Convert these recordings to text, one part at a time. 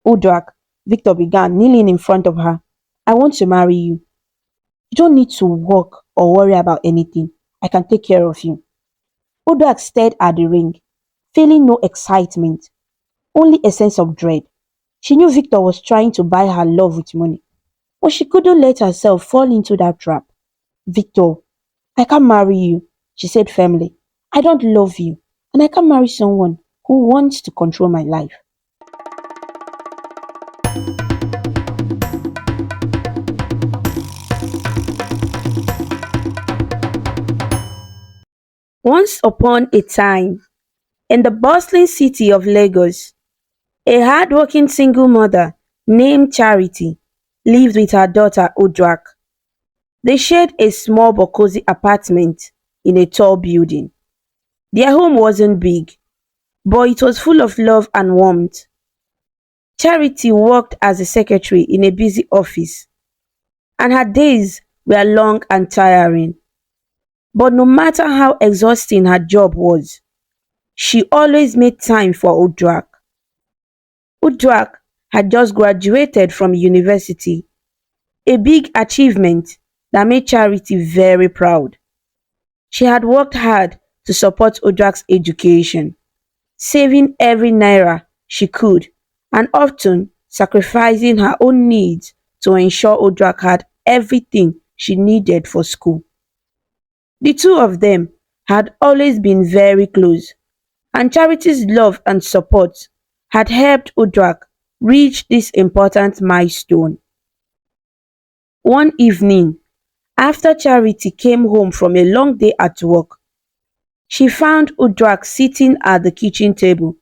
Uduak, Victor began, kneeling in front of her. I want to marry you. You don't need to work or worry about anything. I can take care of you. Uduak stared at the ring, feeling no excitement, only a sense of dread. She knew Victor was trying to buy her love with money, but she couldn't let herself fall into that trap. Victor, I can't marry you, she said firmly. I don't love you, and I can't marry someone who wants to control my life. Once upon a time, in the bustling city of Lagos, a hard-working single mother named Charity lived with her daughter Uduak. They shared a small but cozy apartment in a tall building. Their home wasn't big, but it was full of love and warmth. Charity worked as a secretary in a busy office, and her days were long and tiring. But no matter how exhausting her job was, she always made time for Uduak. Uduak had just graduated from university, a big achievement that made Charity very proud. She had worked hard to support Uduak's education, saving every naira she could and often sacrificing her own needs to ensure Uduak had everything she needed for school. The two of them had always been very close, and Charity's love and support had helped Uduak reach this important milestone. One evening, after Charity came home from a long day at work, she found Uduak sitting at the kitchen table,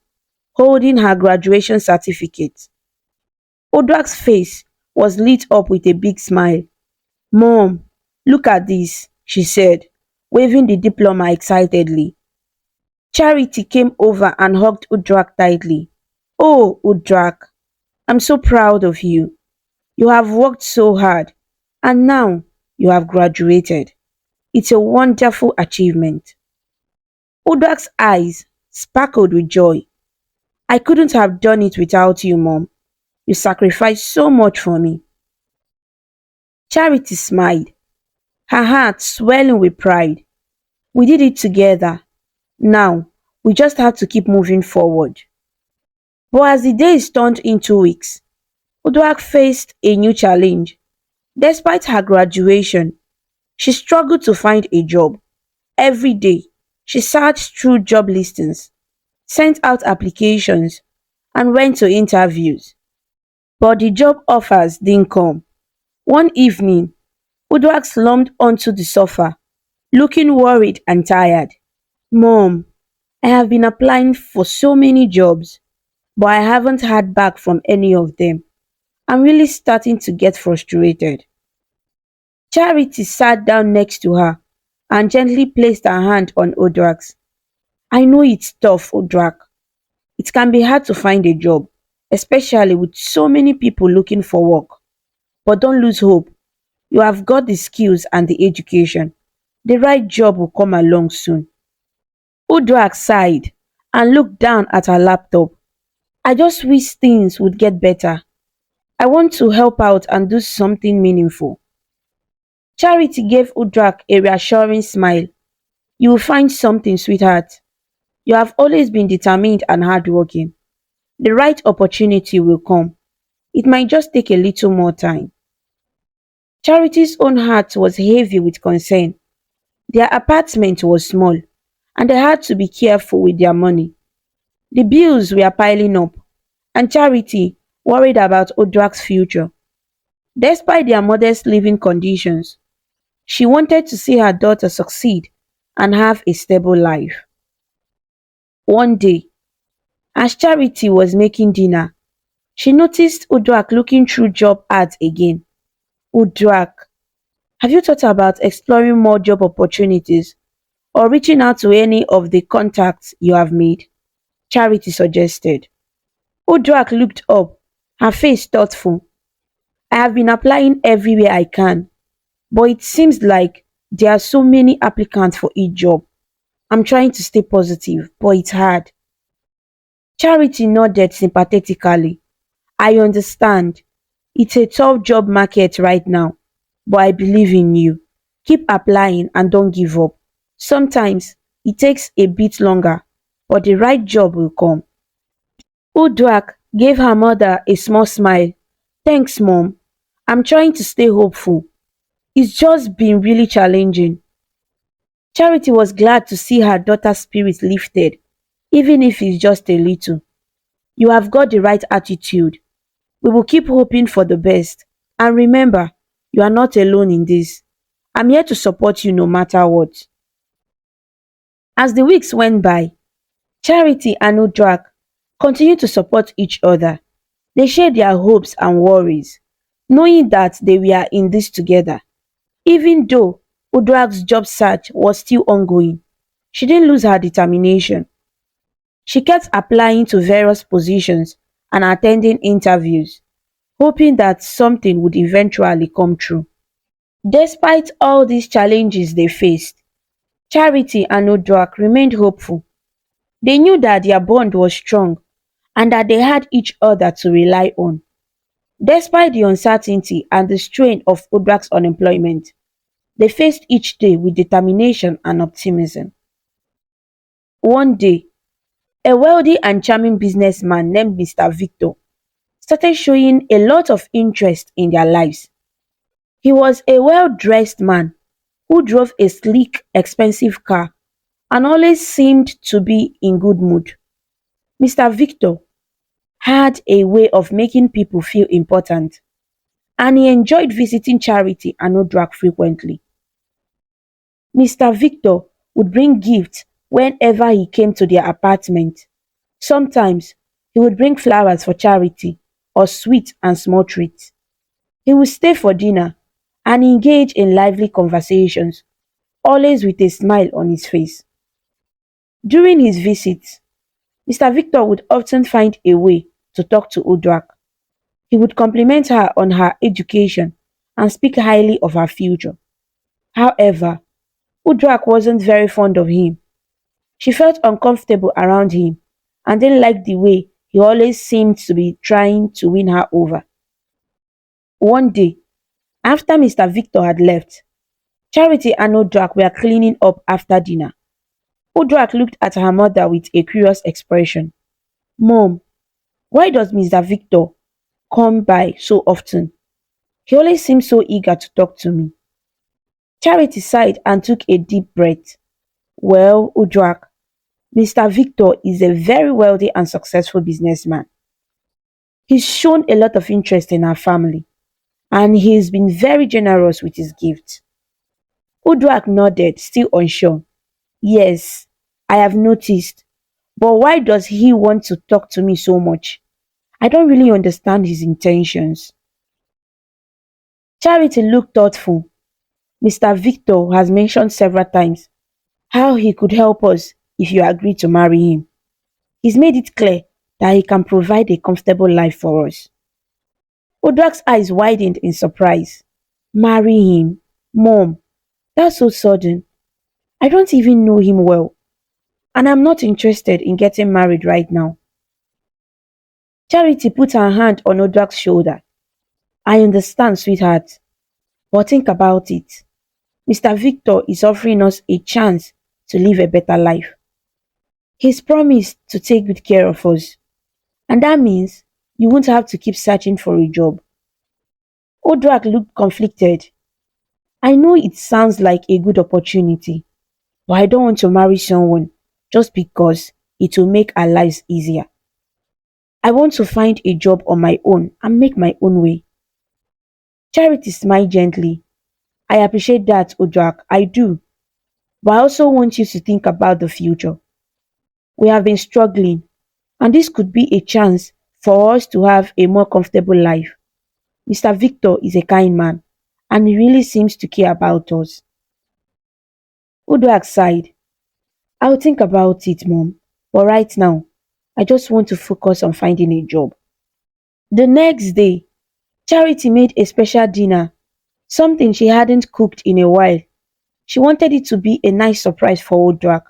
holding her graduation certificate. Uduak's face was lit up with a big smile. Mom, look at this, she said, waving the diploma excitedly. Charity came over and hugged Uduak tightly. Oh, Uduak, I'm so proud of you. You have worked so hard, and now you have graduated. It's a wonderful achievement. Uduak's eyes sparkled with joy. I couldn't have done it without you, Mom. You sacrificed so much for me. Charity smiled, her heart swelling with pride. We did it together. Now, we just have to keep moving forward. But as the days turned into weeks, Uduak faced a new challenge. Despite her graduation, she struggled to find a job. Every day, she searched through job listings, sent out applications, and went to interviews. But the job offers didn't come. One evening, Uduak slumped onto the sofa, looking worried and tired. Mom, I have been applying for so many jobs, but I haven't heard back from any of them. I'm really starting to get frustrated. Charity sat down next to her and gently placed her hand on Uduak's. I know it's tough, Uduak. It can be hard to find a job, especially with so many people looking for work. But don't lose hope. You have got the skills and the education. The right job will come along soon. Uduak sighed and looked down at her laptop. I just wish things would get better. I want to help out and do something meaningful. Charity gave Uduak a reassuring smile. You will find something, sweetheart. You have always been determined and hardworking. The right opportunity will come. It might just take a little more time. Charity's own heart was heavy with concern. Their apartment was small, and they had to be careful with their money. The bills were piling up, and Charity worried about Uduak's future. Despite their modest living conditions, she wanted to see her daughter succeed and have a stable life. One day, as Charity was making dinner, she noticed Uduak looking through job ads again. Uduak, have you thought about exploring more job opportunities or reaching out to any of the contacts you have made? Charity suggested. Uduak looked up, her face thoughtful. I have been applying everywhere I can, but it seems like there are so many applicants for each job. I'm trying to stay positive, but it's hard. Charity nodded sympathetically. I understand. It's a tough job market right now, but I believe in you. Keep applying and don't give up. Sometimes it takes a bit longer, but the right job will come. Uduak gave her mother a small smile. Thanks, Mom. I'm trying to stay hopeful. It's just been really challenging. Charity was glad to see her daughter's spirit lifted, even if it's just a little. You have got the right attitude. We will keep hoping for the best. And remember, you are not alone in this. I'm here to support you no matter what. As the weeks went by, Charity and Uduak continued to support each other. They shared their hopes and worries, knowing that they were in this together. Even though Uduak's job search was still ongoing, she didn't lose her determination. She kept applying to various positions and attending interviews, hoping that something would eventually come true. Despite all these challenges they faced, Charity and Uduak remained hopeful. They knew that their bond was strong and that they had each other to rely on. Despite the uncertainty and the strain of Uduak's unemployment, they faced each day with determination and optimism. One day, a wealthy and charming businessman named Mr. Victor started showing a lot of interest in their lives. He was a well dressed man who drove a sleek, expensive car and always seemed to be in good mood. Mr. Victor had a way of making people feel important, and he enjoyed visiting Charity and Uduak frequently. Mr. Victor would bring gifts whenever he came to their apartment. Sometimes he would bring flowers for Charity or sweets and small treats. He would stay for dinner and engage in lively conversations, always with a smile on his face. During his visits, Mr. Victor would often find a way to talk to Uduak. He would compliment her on her education and speak highly of her future. However, Uduak wasn't very fond of him. She felt uncomfortable around him and didn't like the way he always seemed to be trying to win her over. One day, after Mr. Victor had left, Charity and Uduak were cleaning up after dinner. Uduak looked at her mother with a curious expression. Mom, why does Mr. Victor come by so often? He always seems so eager to talk to me. Charity sighed and took a deep breath. Well, Uduak, Mr. Victor is a very wealthy and successful businessman. He's shown a lot of interest in our family, and he's been very generous with his gifts. Uduak nodded, still unsure. Yes, I have noticed. But why does he want to talk to me so much? I don't really understand his intentions. Charity looked thoughtful. Mr. Victor has mentioned several times how he could help us if you agree to marry him. He's made it clear that he can provide a comfortable life for us. Uduak's eyes widened in surprise. Marry him? Mom, that's so sudden. I don't even know him well, and I'm not interested in getting married right now. Charity put her hand on Uduak's shoulder. I understand, sweetheart, but think about it. Mr. Victor is offering us a chance to live a better life. He's promised to take good care of us, and that means you won't have to keep searching for a job. Uduak looked conflicted. I know it sounds like a good opportunity, but I don't want to marry someone just because it will make our lives easier. I want to find a job on my own and make my own way. Charity smiled gently. I appreciate that, Uduak, I do. But I also want you to think about the future. We have been struggling, and this could be a chance for us to have a more comfortable life. Mr. Victor is a kind man, and he really seems to care about us. Uduak sighed. I'll think about it, Mom. But right now, I just want to focus on finding a job. The next day, Charity made a special dinner, something she hadn't cooked in a while. She wanted it to be a nice surprise for Uduak.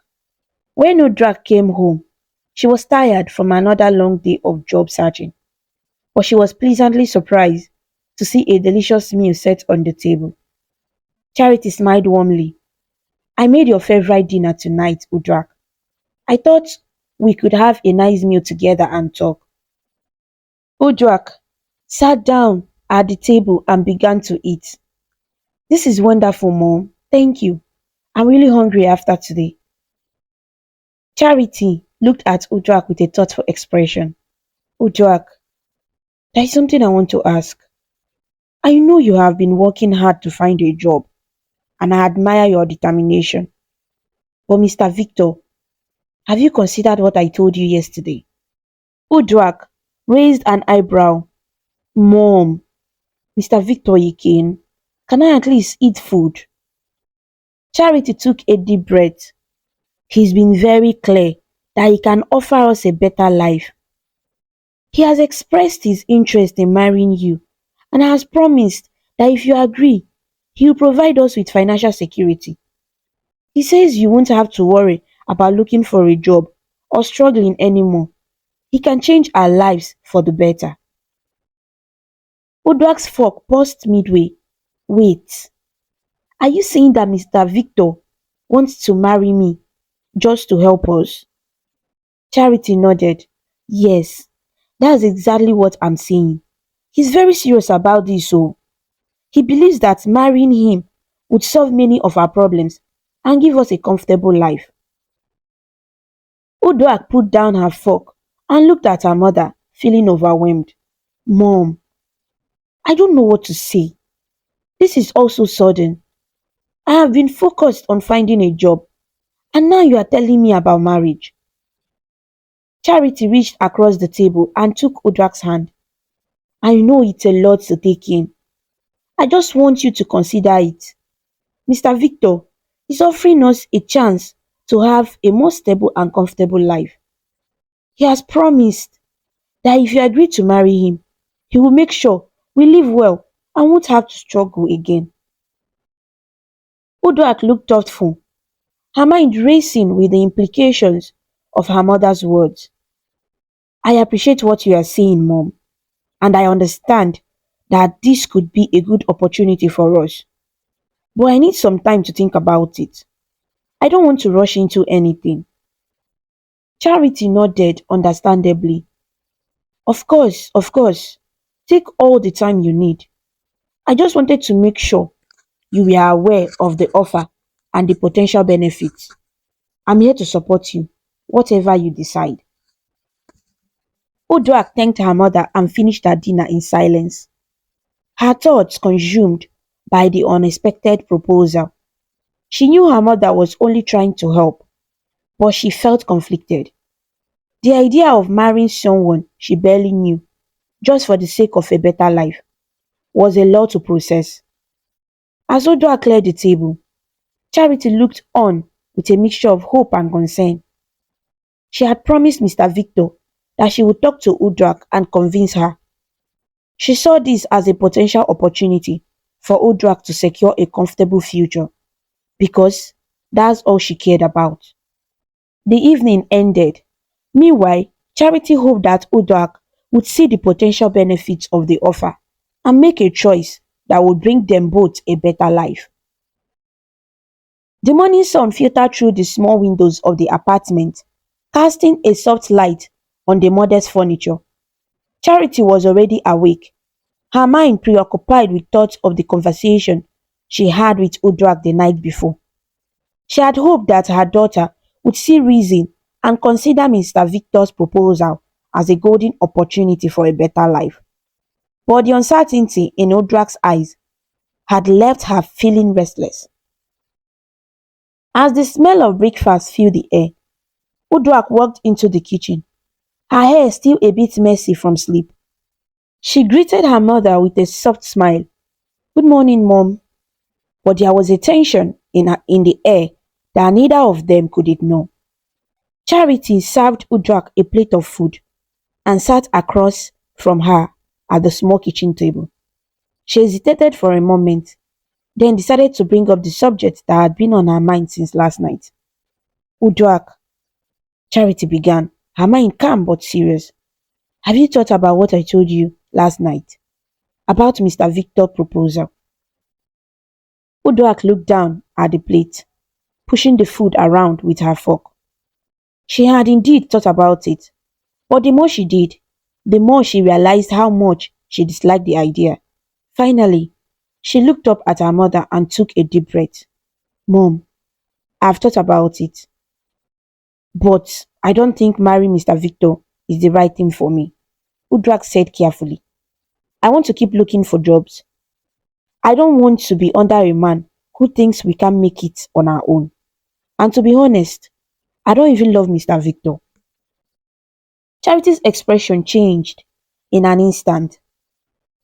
When Uduak came home, she was tired from another long day of job searching. but she was pleasantly surprised to see a delicious meal set on the table. Charity smiled warmly. I made your favorite dinner tonight, Uduak. I thought we could have a nice meal together and talk. Uduak sat down at the table and began to eat. This is wonderful, Mom. Thank you. I'm really hungry after today. Charity looked at Uduak with a thoughtful expression. Uduak, there is something I want to ask. I know you have been working hard to find a job, and I admire your determination. But Mr. Victor, have you considered what I told you yesterday? Uduak raised an eyebrow. Mom, Mr. Victor Yikin, can I at least eat food? Charity took a deep breath. He's been very clear that he can offer us a better life. He has expressed his interest in marrying you and has promised that if you agree, he will provide us with financial security. He says you won't have to worry about looking for a job or struggling anymore. He can change our lives for the better. Uduak's fork paused midway. Wait, are you saying that Mr. Victor wants to marry me just to help us? Charity nodded. Yes, that's exactly what I'm saying. He's very serious about this, so he believes that marrying him would solve many of our problems and give us a comfortable life. Uduak put down her fork and looked at her mother, feeling overwhelmed. Mom, I don't know what to say. This is all so sudden. I have been focused on finding a job, and now you are telling me about marriage. Charity reached across the table and took Uduak's hand. I know it's a lot to take in. I just want you to consider it. Mr. Victor is offering us a chance to have a more stable and comfortable life. He has promised that if you agree to marry him, he will make sure we live well and won't have to struggle again. Uduak looked thoughtful, her mind racing with the implications of her mother's words. I appreciate what you are saying, Mom, and I understand that this could be a good opportunity for us. But I need some time to think about it. I don't want to rush into anything. Charity nodded understandably. Of course. Take all the time you need. I just wanted to make sure you were aware of the offer and the potential benefits. I'm here to support you, whatever you decide. Uduak thanked her mother and finished her dinner in silence, her thoughts consumed by the unexpected proposal. She knew her mother was only trying to help, but she felt conflicted. The idea of marrying someone she barely knew, just for the sake of a better life, was a lot to process. As Uduak cleared the table, Charity looked on with a mixture of hope and concern. She had promised Mr. Victor that she would talk to Uduak and convince her. She saw this as a potential opportunity for Uduak to secure a comfortable future, because that's all she cared about. The evening ended. Meanwhile, Charity hoped that Uduak would see the potential benefits of the offer and make a choice that would bring them both a better life. The morning sun filtered through the small windows of the apartment, casting a soft light on the modest furniture. Charity was already awake, her mind preoccupied with thoughts of the conversation she had with Uduak the night before. She had hoped that her daughter would see reason and consider Mr. Victor's proposal as a golden opportunity for a better life. But the uncertainty in Uduak's eyes had left her feeling restless. As the smell of breakfast filled the air, Uduak walked into the kitchen, her hair still a bit messy from sleep. She greeted her mother with a soft smile. Good morning, Mom. But there was a tension in the air that neither of them could ignore. Charity served Uduak a plate of food and sat across from her at the small kitchen table. She hesitated for a moment, then decided to bring up the subject that had been on her mind since last night. Uduak, Charity began, her mind calm but serious. Have you thought about what I told you last night about Mr. Victor's proposal. Uduak looked down at the plate, pushing the food around with her fork. She had indeed thought about it, but the more she did, the more she realized how much she disliked the idea. Finally, she looked up at her mother and took a deep breath. Mom, I've thought about it, but I don't think marrying Mr. Victor is the right thing for me, Uduak said carefully. I want to keep looking for jobs. I don't want to be under a man who thinks we can make it on our own. And to be honest, I don't even love Mr. Victor. Charity's expression changed in an instant.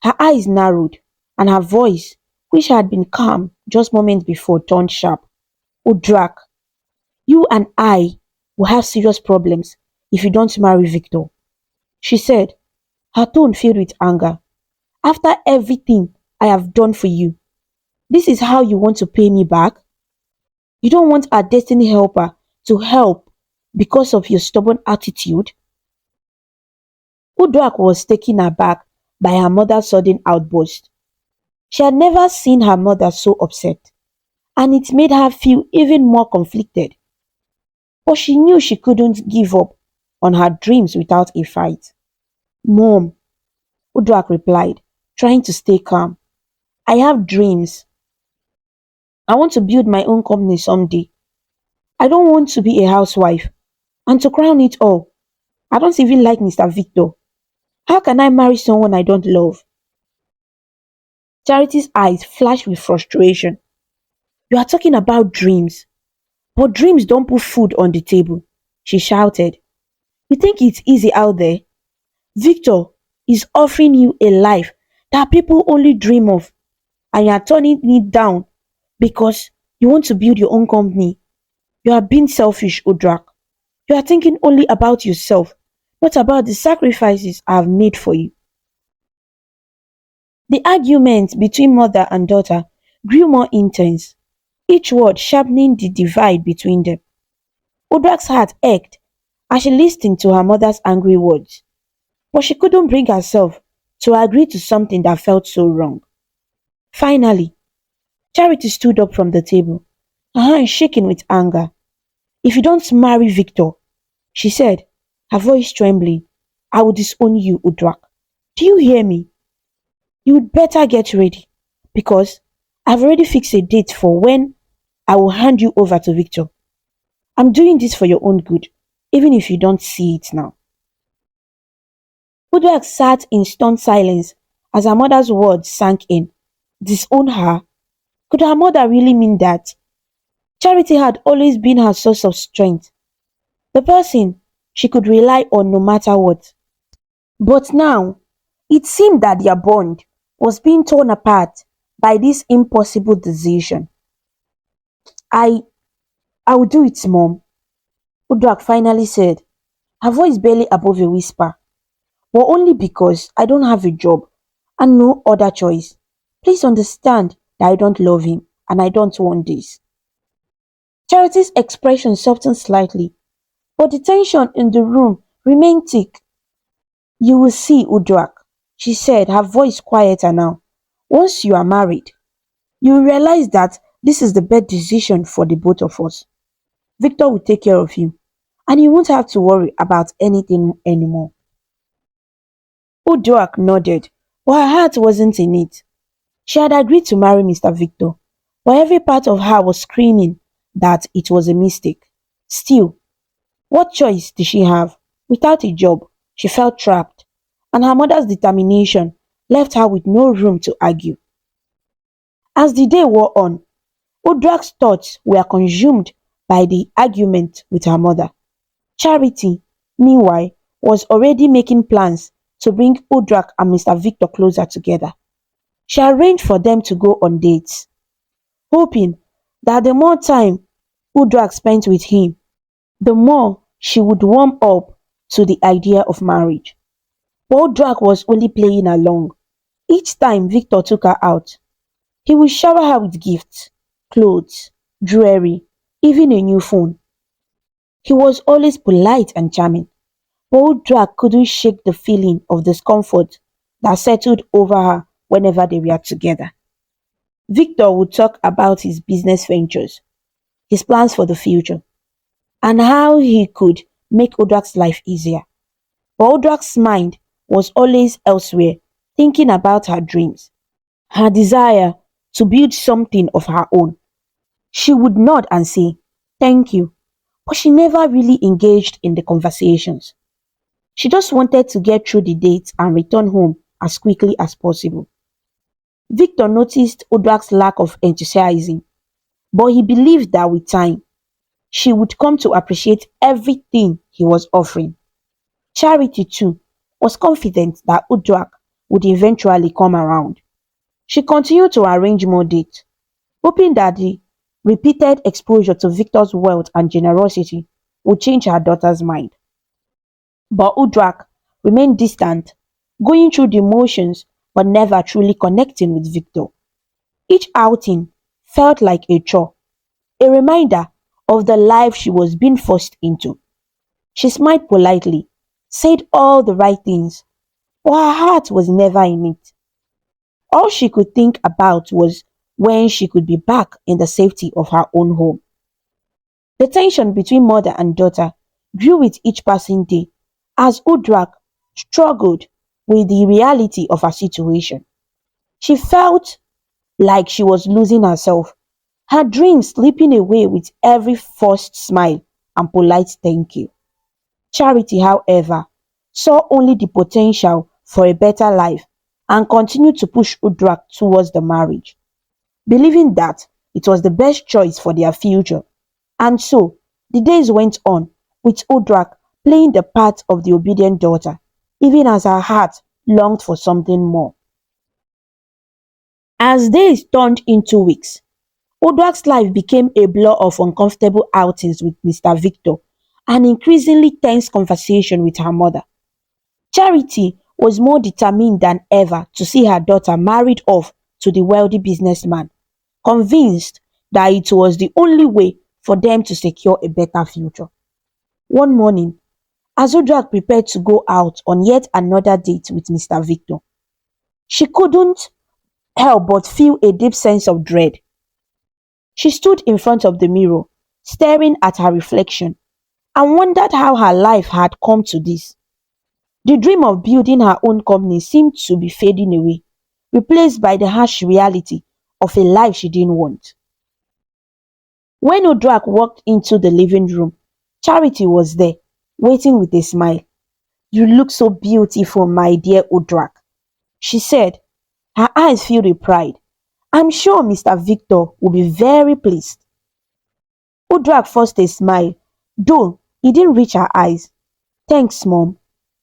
Her eyes narrowed, and her voice, which had been calm just moments before, turned sharp. Uduak, you and I will have serious problems if you don't marry Victor, she said, her tone filled with anger. After everything I have done for you, this is how you want to pay me back? You don't want our destiny helper to help because of your stubborn attitude? Uduak was taken aback by her mother's sudden outburst. She had never seen her mother so upset, and it made her feel even more conflicted. But she knew she couldn't give up on her dreams without a fight. Mom, Uduak replied, trying to stay calm. I have dreams. I want to build my own company someday. I don't want to be a housewife. And to crown it all, I don't even like Mr. Victor. How can I marry someone I don't love? Charity's eyes flashed with frustration. You are talking about dreams, but dreams don't put food on the table, she shouted. You think it's easy out there? Victor is offering you a life that people only dream of, and you are turning it down because you want to build your own company. You are being selfish, Uduak. You are thinking only about yourself, not about the sacrifices I have made for you. The argument between mother and daughter grew more intense, each word sharpening the divide between them. Uduak's heart ached as she listened to her mother's angry words, but she couldn't bring herself to agree to something that felt so wrong. Finally, Charity stood up from the table, her hands shaking with anger. If you don't marry Victor, she said, her voice trembling, I will disown you, Uduak. Do you hear me? You would better get ready, because I've already fixed a date for when I will hand you over to Victor. I'm doing this for your own good, even if you don't see it now. Uduak sat in stunned silence as her mother's words sank in. Disown her? Could her mother really mean that? Charity had always been her source of strength, the person she could rely on no matter what. But now, it seemed that their bond was being torn apart by this impossible decision. I I will do it, Mom, Uduak finally said, her voice barely above a whisper. But only because I don't have a job and no other choice. Please understand that I don't love him and I don't want this. Charity's expression softened slightly, but the tension in the room remained thick. You will see, Uduak, she said, her voice quieter now. Once you are married, you will realize that this is the best decision for the both of us. Victor will take care of you, and you won't have to worry about anything anymore. Uduak nodded, but her heart wasn't in it. She had agreed to marry Mr. Victor, but every part of her was screaming that it was a mistake. Still, what choice did she have? Without a job, she felt trapped, and her mother's determination left her with no room to argue. As the day wore on, Uduak's thoughts were consumed by the argument with her mother. Charity, meanwhile, was already making plans to bring Uduak and Mr. Victor closer together. She arranged for them to go on dates, hoping that the more time Uduak spent with him, the more she would warm up to the idea of marriage. But Uduak was only playing along. Each time Victor took her out, he would shower her with gifts, clothes, jewelry, even a new phone. He was always polite and charming, but Uduak couldn't shake the feeling of discomfort that settled over her whenever they were together. Victor would talk about his business ventures, his plans for the future, and how he could make Uduak's life easier. But Uduak's mind was always elsewhere, thinking about her dreams, her desire to build something of her own. She would nod and say, "Thank you," but she never really engaged in the conversations. She just wanted to get through the date and return home as quickly as possible. Victor noticed Uduak's lack of enthusiasm, but he believed that with time, she would come to appreciate everything he was offering. Charity, too, was confident that Uduak would eventually come around. She continued to arrange more dates, hoping that the repeated exposure to Victor's wealth and generosity would change her daughter's mind. But Uduak remained distant, going through the motions but never truly connecting with Victor. Each outing felt like a chore, a reminder of the life she was being forced into. She smiled politely, said all the right things, but her heart was never in it. All she could think about was when she could be back in the safety of her own home. The tension between mother and daughter grew with each passing day as Uduak struggled with the reality of her situation. She felt like she was losing herself, her dreams slipping away with every forced smile and polite thank you. Charity, however, saw only the potential for a better life and continued to push Uduak towards the marriage, believing that it was the best choice for their future. And so, the days went on, with Uduak playing the part of the obedient daughter, even as her heart longed for something more. As days turned into weeks, Uduak's life became a blur of uncomfortable outings with Mr. Victor and increasingly tense conversation with her mother. Charity was more determined than ever to see her daughter married off to the wealthy businessman, convinced that it was the only way for them to secure a better future. One morning, as Uduak prepared to go out on yet another date with Mr. Victor, she couldn't help but feel a deep sense of dread. She stood in front of the mirror, staring at her reflection, and wondered how her life had come to this. The dream of building her own company seemed to be fading away, replaced by the harsh reality of a life she didn't want. When Uduak walked into the living room, Charity was there, waiting with a smile. "You look so beautiful, my dear Uduak," she said, her eyes filled with pride. "I'm sure Mr. Victor will be very pleased." Uduak forced a smile, though it didn't reach her eyes. "Thanks, Mom,"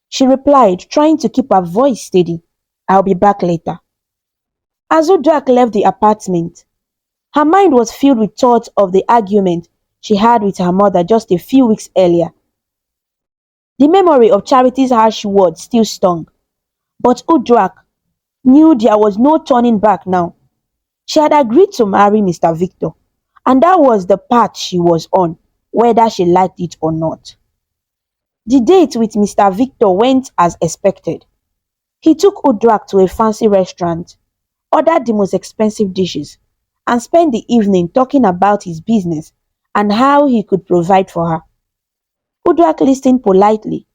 she replied, trying to keep her voice steady. "I'll be back later." As Uduak left the apartment, her mind was filled with thoughts of the argument she had with her mother just a few weeks earlier. The memory of Charity's harsh words still stung, but Uduak knew there was no turning back now. She had agreed to marry Mr. Victor, and that was the path she was on, whether she liked it or not. The date with Mr. Victor went as expected. He took Uduak to a fancy restaurant, ordered the most expensive dishes, and spent the evening talking about his business and how he could provide for her. Uduak listened politely,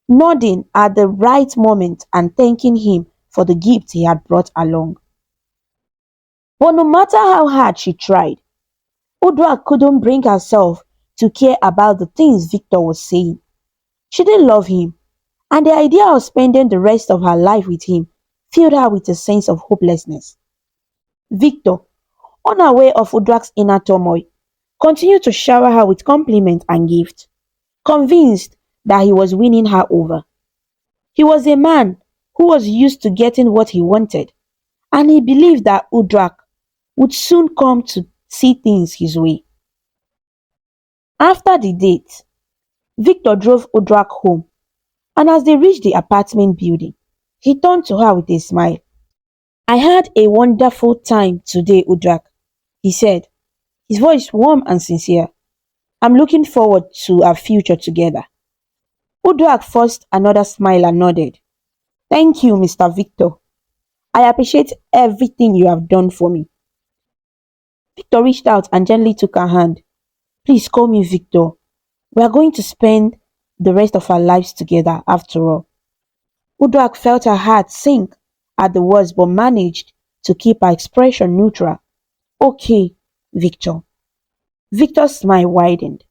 nodding at the right moment and thanking him for the gift he had brought along. But no matter how hard she tried, Uduak couldn't bring herself to care about the things Victor was saying. She didn't love him, and the idea of spending the rest of her life with him filled her with a sense of hopelessness. Victor, unaware of Uduak's inner turmoil, continued to shower her with compliments and gifts, convinced that he was winning her over. He was a man who was used to getting what he wanted, and he believed that Uduak would soon come to see things his way. After the date, Victor drove Uduak home, and as they reached the apartment building, he turned to her with a smile. "I had a wonderful time today, Uduak," he said, his voice warm and sincere. "I'm looking forward to our future together." Uduak forced another smile and nodded. Thank you, Mr. Victor. I appreciate everything you have done for me. Victor reached out and gently took her hand. Please call me Victor. We are going to spend the rest of our lives together after all. Uduak felt her heart sink at the words but managed to keep her expression neutral. Okay, Victor. Victor's smile widened.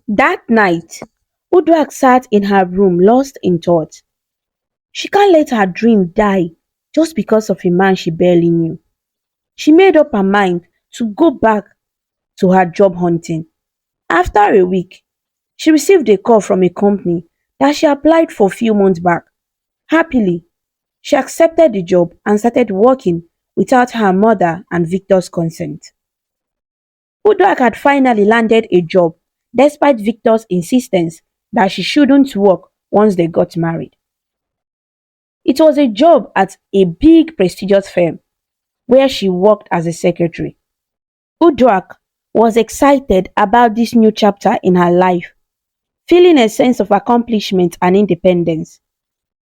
That night, Uduak sat in her room lost in thought. She can't let her dream die just because of a man she barely knew. She made up her mind to go back to her job hunting. After a week, she received a call from a company that she applied for a few months back. Happily, she accepted the job and started working without her mother and Victor's consent. Uduak had finally landed a job despite Victor's insistence that she shouldn't work once they got married. It was a job at a big prestigious firm where she worked as a secretary. Uduak was excited about this new chapter in her life, feeling a sense of accomplishment and independence.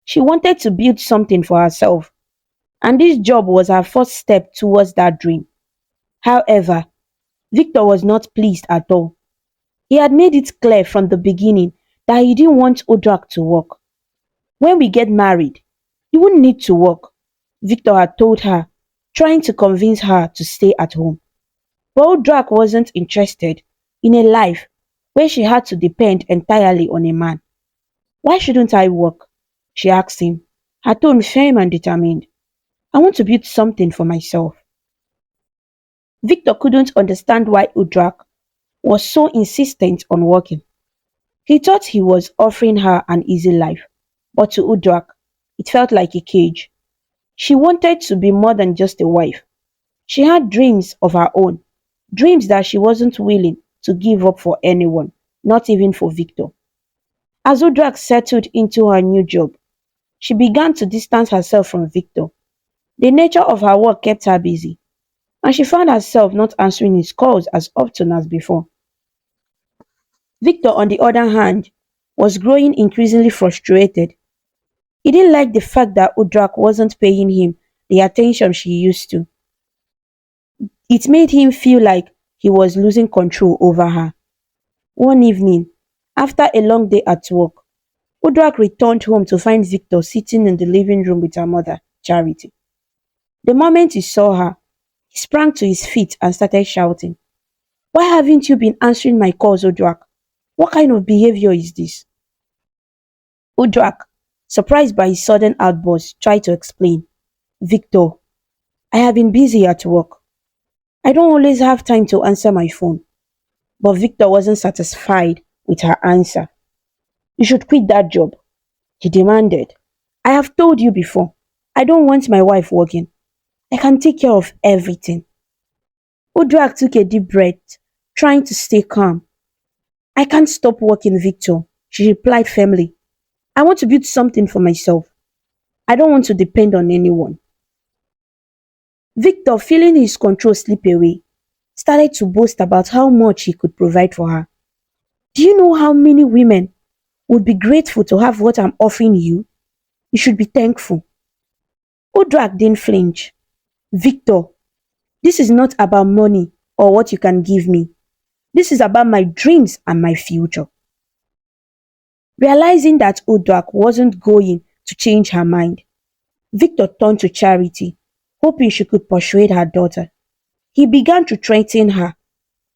She wanted to build something for herself, and this job was her first step towards that dream. However, Victor was not pleased at all. He had made it clear from the beginning that he didn't want Uduak to work. When we get married, you wouldn't need to work, Victor had told her, trying to convince her to stay at home. But Uduak wasn't interested in a life where she had to depend entirely on a man. Why shouldn't I work? She asked him, her tone firm and determined. I want to build something for myself. Victor couldn't understand why Uduak was so insistent on working. He thought he was offering her an easy life, but to Uduak, it felt like a cage. She wanted to be more than just a wife. She had dreams of her own, dreams that she wasn't willing to give up for anyone, not even for Victor. As Uduak settled into her new job, she began to distance herself from Victor. The nature of her work kept her busy, and she found herself not answering his calls as often as before. Victor, on the other hand, was growing increasingly frustrated. He didn't like the fact that Uduak wasn't paying him the attention she used to. It made him feel like he was losing control over her. One evening, after a long day at work, Uduak returned home to find Victor sitting in the living room with her mother, Charity. The moment he saw her, he sprang to his feet and started shouting, Why haven't you been answering my calls, Uduak? What kind of behavior is this? Uduak, surprised by his sudden outburst, tried to explain. Victor, I have been busy at work. I don't always have time to answer my phone. But Victor wasn't satisfied with her answer. You should quit that job, he demanded. I have told you before, I don't want my wife working. I can take care of everything. Uduak took a deep breath, trying to stay calm. I can't stop working, Victor, she replied firmly. I want to build something for myself. I don't want to depend on anyone. Victor, feeling his control slip away, started to boast about how much he could provide for her. Do you know how many women would be grateful to have what I'm offering you? You should be thankful. Uduak didn't flinch. Victor, this is not about money or what you can give me. This is about my dreams and my future. Realizing that Uduak wasn't going to change her mind, Victor turned to Charity, hoping she could persuade her daughter. He began to threaten her,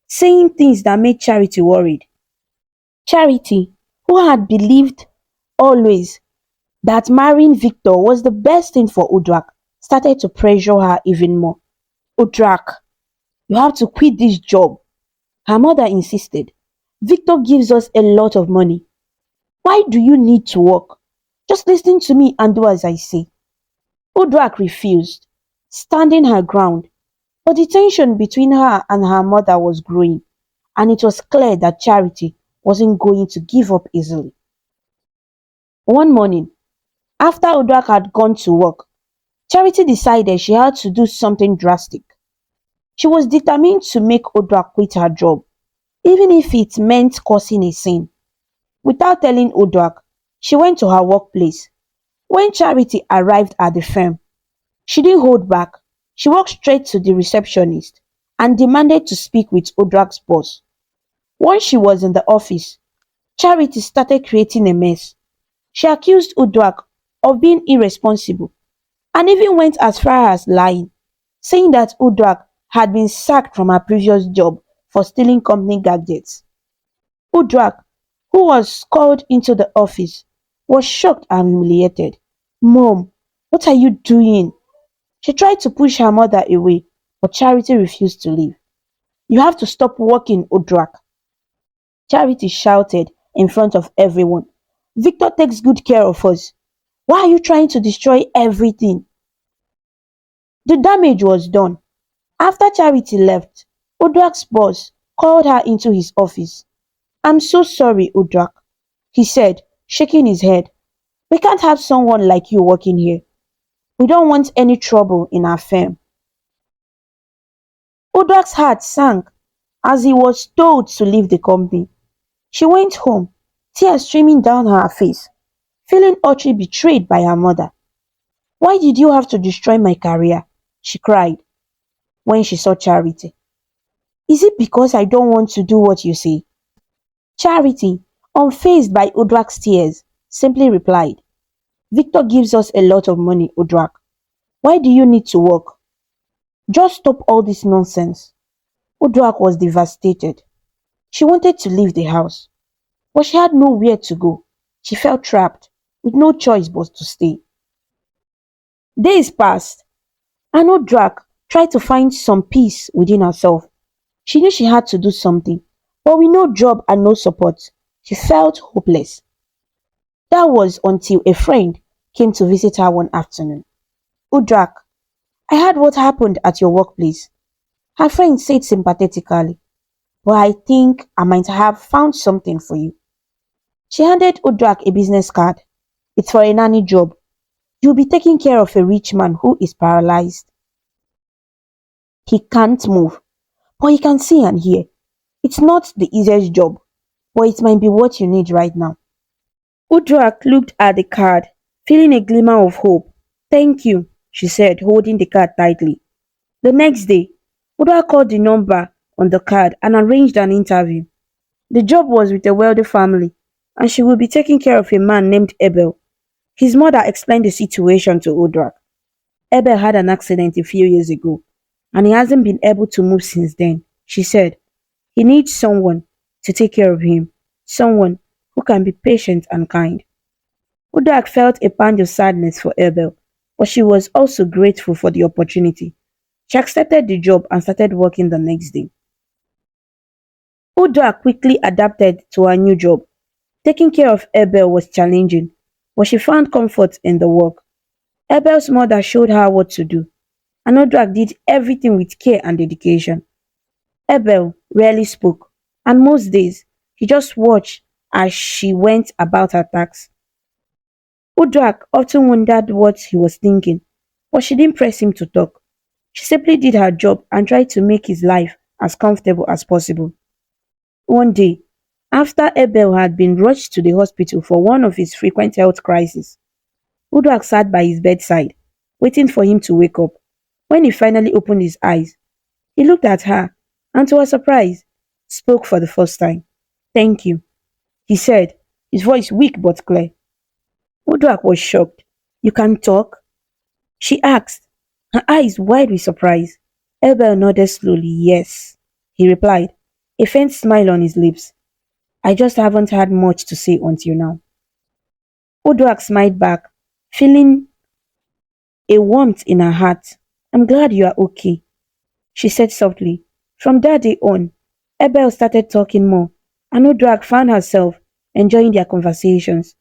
saying things that made Charity worried. Charity, who had believed always that marrying Victor was the best thing for Uduak, started to pressure her even more. Uduak, you have to quit this job. Her mother insisted. Victor gives us a lot of money. Why do you need to work? Just listen to me and do as I say. Uduak refused, standing her ground, but the tension between her and her mother was growing, and it was clear that Charity wasn't going to give up easily. One morning, after Uduak had gone to work, Charity decided she had to do something drastic. She was determined to make Uduak quit her job, even if it meant causing a scene. Without telling Uduak, she went to her workplace. When Charity arrived at the firm, she didn't hold back. She walked straight to the receptionist and demanded to speak with Uduak's boss. Once she was in the office, Charity started creating a mess. She accused Uduak of being irresponsible and even went as far as lying, saying that Uduak had been sacked from her previous job for stealing company gadgets. Uduak, who was called into the office, was shocked and humiliated. Mom, what are you doing? She tried to push her mother away, but Charity refused to leave. You have to stop working, Uduak, Charity shouted in front of everyone. Victor takes good care of us. Why are you trying to destroy everything? The damage was done. After Charity left, Uduak's boss called her into his office. I'm so sorry, Uduak, he said, shaking his head. We can't have someone like you working here. We don't want any trouble in our firm. Uduak's heart sank as he was told to leave the company. She went home, tears streaming down her face, feeling utterly betrayed by her mother. Why did you have to destroy my career? She cried when she saw Charity. Is it because I don't want to do what you say? Charity, unfazed by Uduak's tears, simply replied, Victor gives us a lot of money, Uduak. Why do you need to work? Just stop all this nonsense. Uduak was devastated. She wanted to leave the house, but she had nowhere to go. She felt trapped, with no choice but to stay. Days passed, and Uduak tried to find some peace within herself. She knew she had to do something, but with no job and no support, she felt hopeless. That was until a friend came to visit her one afternoon. Uduak, I heard what happened at your workplace. Her friend said sympathetically, but I think I might have found something for you. She handed Uduak a business card. It's for a nanny job. You'll be taking care of a rich man who is paralyzed. He can't move, but he can see and hear. It's not the easiest job, but it might be what you need right now. Uduak looked at the card, feeling a glimmer of hope. Thank you, she said, holding the card tightly. The next day, Uduak called the number on the card and arranged an interview. The job was with a wealthy family, and she would be taking care of a man named Abel. His mother explained the situation to Uduak. Abel had an accident a few years ago, and he hasn't been able to move since then, she said. He needs someone to take care of him, someone who can be patient and kind. Uduak felt a pang of sadness for Abel, but she was also grateful for the opportunity. She accepted the job and started working the next day. Uduak quickly adapted to her new job. Taking care of Abel was challenging, but she found comfort in the work. Abel's mother showed her what to do, and Uduak did everything with care and dedication. Abel rarely spoke, and most days he just watched as she went about her tasks. Uduak often wondered what he was thinking, but she didn't press him to talk. She simply did her job and tried to make his life as comfortable as possible. One day, after Abel had been rushed to the hospital for one of his frequent health crises, Uduak sat by his bedside, waiting for him to wake up. When he finally opened his eyes, he looked at her and, to her surprise, spoke for the first time. Thank you, he said, his voice weak but clear. Uduak was shocked. You can talk? She asked, her eyes wide with surprise. Abel nodded slowly. Yes, he replied, a faint smile on his lips. I just haven't had much to say until now. Uduak smiled back, feeling a warmth in her heart. I'm glad you are okay, she said softly. From that day on, Abel started talking more, and Uduak found herself enjoying their conversations.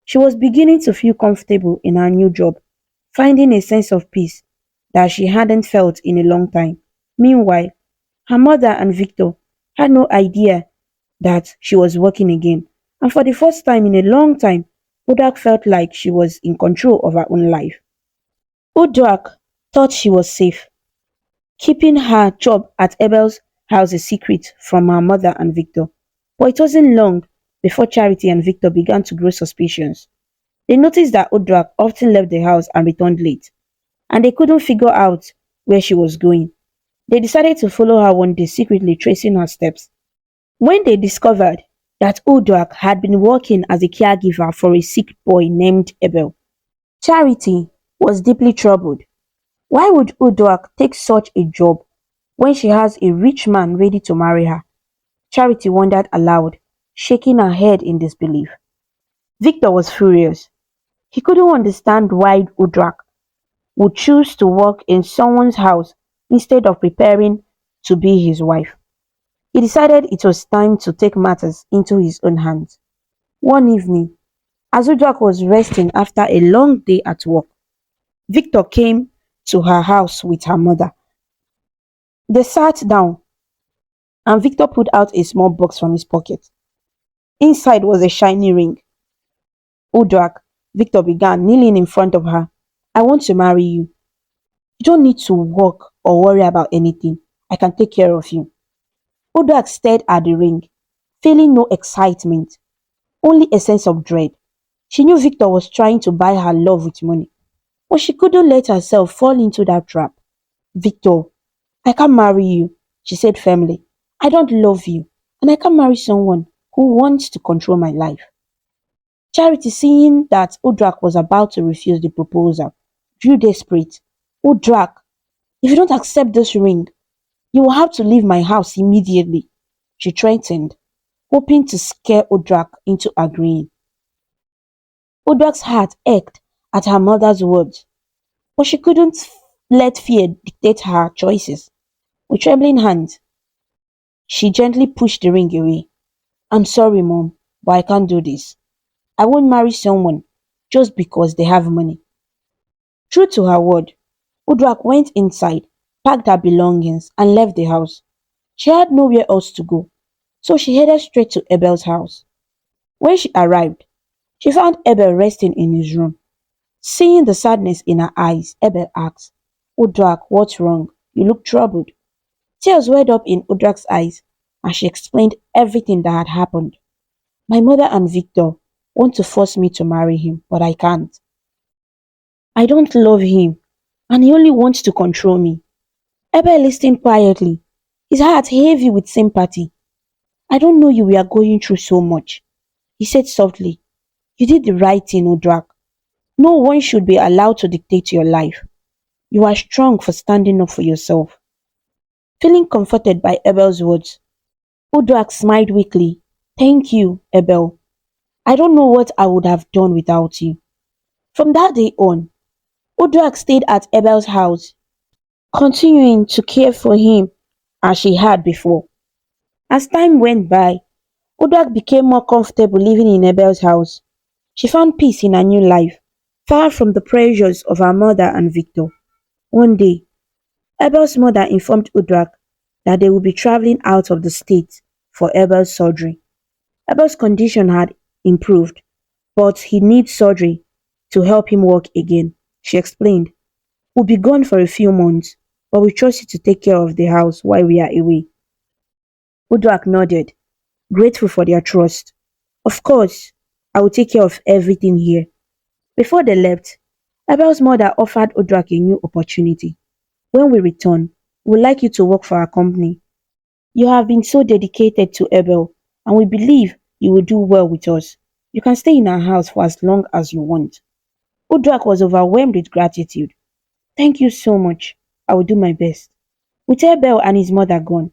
She was beginning to feel comfortable in her new job, finding a sense of peace that she hadn't felt in a long time. Meanwhile, her mother and Victor had no idea that she was working again, and for the first time in a long time, Uduak felt like she was in control of her own life. Uduak thought she was safe, keeping her job at Abel's house a secret from her mother and Victor. But it wasn't long before Charity and Victor began to grow suspicious. They noticed that Uduak often left the house and returned late, and they couldn't figure out where she was going. They decided to follow her one day, secretly tracing her steps. When they discovered that Uduak had been working as a caregiver for a sick boy named Abel, Charity was deeply troubled. Why would Uduak take such a job when she has a rich man ready to marry her? Charity wondered aloud, shaking her head in disbelief. Victor was furious. He couldn't understand why Uduak would choose to work in someone's house instead of preparing to be his wife. He decided it was time to take matters into his own hands. One evening, as Uduak was resting after a long day at work, Victor came to her house with her mother. They sat down and Victor pulled out a small box from his pocket. Inside was a shiny ring. Uduak, Victor began, kneeling in front of her. I want to marry you. You don't need to work or worry about anything. I can take care of you. Uduak stared at the ring, feeling no excitement, only a sense of dread. She knew Victor was trying to buy her love with money, but she couldn't let herself fall into that trap. Victor, I can't marry you, she said firmly. I don't love you, and I can't marry someone who wants to control my life. Charity, seeing that Uduak was about to refuse the proposal, grew desperate. Uduak, if you don't accept this ring, you will have to leave my house immediately, she threatened, hoping to scare Uduak into agreeing. Uduak's heart ached at her mother's words, but she couldn't let fear dictate her choices. With trembling hands, she gently pushed the ring away. I'm sorry, Mom, but I can't do this. I won't marry someone just because they have money. True to her word, Uduak went inside, packed her belongings, and left the house. She had nowhere else to go, so she headed straight to Abel's house. When she arrived, she found Abel resting in his room. Seeing the sadness in her eyes, Abel asked, Uduak, what's wrong? You look troubled. Tears welled up in Uduak's eyes as she explained everything that had happened. My mother and Victor want to force me to marry him, but I can't. I don't love him, and he only wants to control me. Abel listened quietly, his heart heavy with sympathy. I don't know you were going through so much, he said softly. You did the right thing, Uduak. No one should be allowed to dictate your life. You are strong for standing up for yourself. Feeling comforted by Abel's words, Uduak smiled weakly. Thank you, Abel. I don't know what I would have done without you. From that day on, Uduak stayed at Abel's house, continuing to care for him as she had before. As time went by, Uduak became more comfortable living in Abel's house. She found peace in her new life, far from the pressures of her mother and Victor. One day, Abel's mother informed Uduak that they would be traveling out of the state for Abel's surgery. Abel's condition had improved, but he needs surgery to help him walk again. She explained, we'll be gone for a few months, but we trust you to take care of the house while we are away. Uduak nodded, grateful for their trust. Of course, I will take care of everything here. Before they left, Abel's mother offered Uduak a new opportunity. When we return, we'd like you to work for our company. You have been so dedicated to Abel, and we believe you will do well with us. You can stay in our house for as long as you want. Uduak was overwhelmed with gratitude. Thank you so much. I will do my best. With Abel and his mother gone,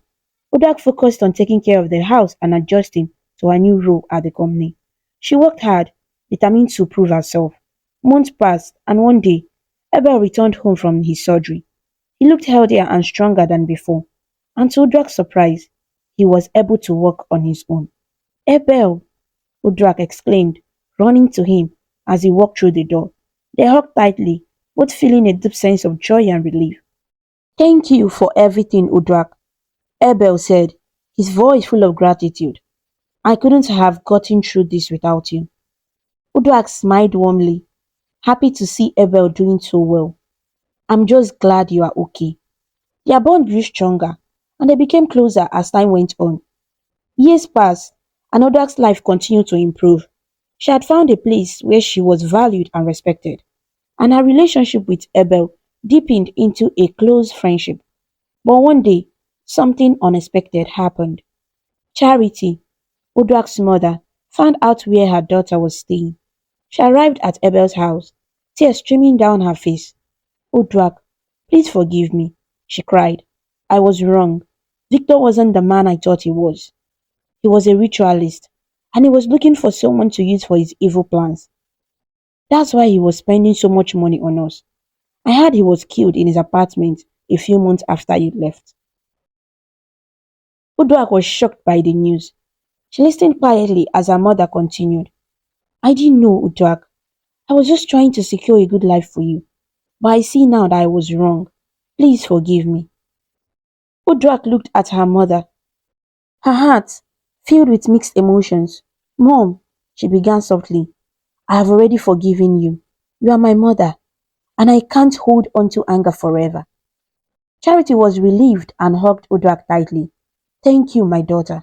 Uduak focused on taking care of the house and adjusting to her new role at the company. She worked hard, determined to prove herself. Months passed, and one day, Abel returned home from his surgery. He looked healthier and stronger than before, and to Uduak's surprise, he was able to walk on his own. Abel, Uduak exclaimed, running to him as he walked through the door. They hugged tightly, both feeling a deep sense of joy and relief. Thank you for everything, Uduak, Abel said, his voice full of gratitude. I couldn't have gotten through this without you. Uduak smiled warmly, happy to see Abel doing so well. I'm just glad you are okay. Their bond grew stronger, and they became closer as time went on. Years passed, and Uduak's life continued to improve. She had found a place where she was valued and respected, and her relationship with Abel deepened into a close friendship. But one day, something unexpected happened. Charity, Uduak's mother, found out where her daughter was staying. She arrived at Abel's house, tears streaming down her face. Uduak, please forgive me, she cried. I was wrong. Victor wasn't the man I thought he was. He was a ritualist, and he was looking for someone to use for his evil plans. That's why he was spending so much money on us. I heard he was killed in his apartment a few months after you left. Uduak was shocked by the news. She listened quietly as her mother continued. I didn't know, Uduak. I was just trying to secure a good life for you. But I see now that I was wrong. Please forgive me. Uduak looked at her mother, her heart filled with mixed emotions. Mom, she began softly, I have already forgiven you. You are my mother, and I can't hold on to anger forever. Charity was relieved and hugged Uduak tightly. Thank you, my daughter.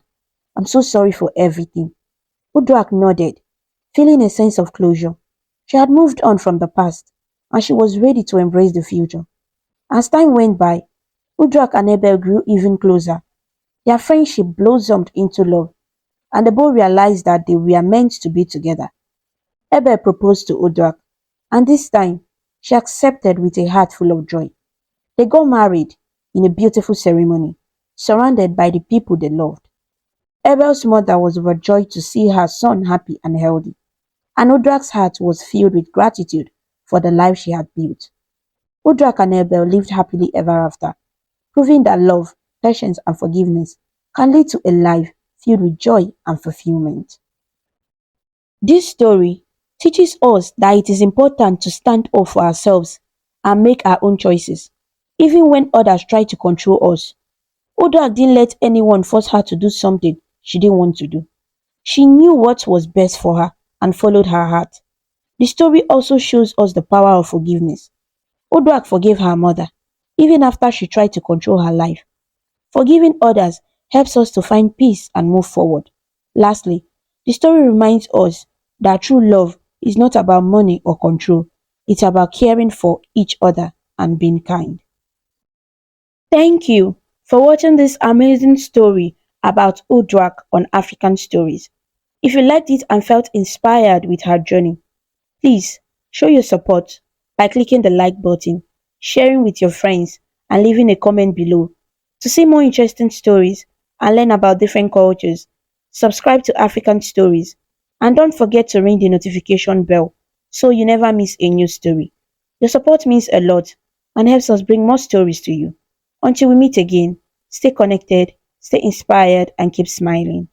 I'm so sorry for everything. Uduak nodded, feeling a sense of closure. She had moved on from the past, and she was ready to embrace the future. As time went by, Uduak and Abel grew even closer. Their friendship blossomed into love, and the both realized that they were meant to be together. Abel proposed to Uduak, and this time she accepted with a heart full of joy. They got married in a beautiful ceremony, surrounded by the people they loved. Abel's mother was overjoyed to see her son happy and healthy, and Uduak's heart was filled with gratitude for the life she had built. Uduak and Abel lived happily ever after, proving that love, patience, and forgiveness can lead to a life filled with joy and fulfillment. This story teaches us that it is important to stand up for ourselves and make our own choices, even when others try to control us. Uduak didn't let anyone force her to do something she didn't want to do. She knew what was best for her and followed her heart. The story also shows us the power of forgiveness. Uduak forgave her mother, even after she tried to control her life. Forgiving others helps us to find peace and move forward. Lastly, the story reminds us that true love is not about money or control, it's about caring for each other and being kind. Thank you for watching this amazing story about Uduak on African Stories. If you liked it and felt inspired with her journey, please show your support by clicking the like button, sharing with your friends, and leaving a comment below. To see more interesting stories and learn about different cultures, subscribe to African Stories and don't forget to ring the notification bell so you never miss a new story. Your support means a lot and helps us bring more stories to you. Until we meet again, stay connected, stay inspired, and keep smiling.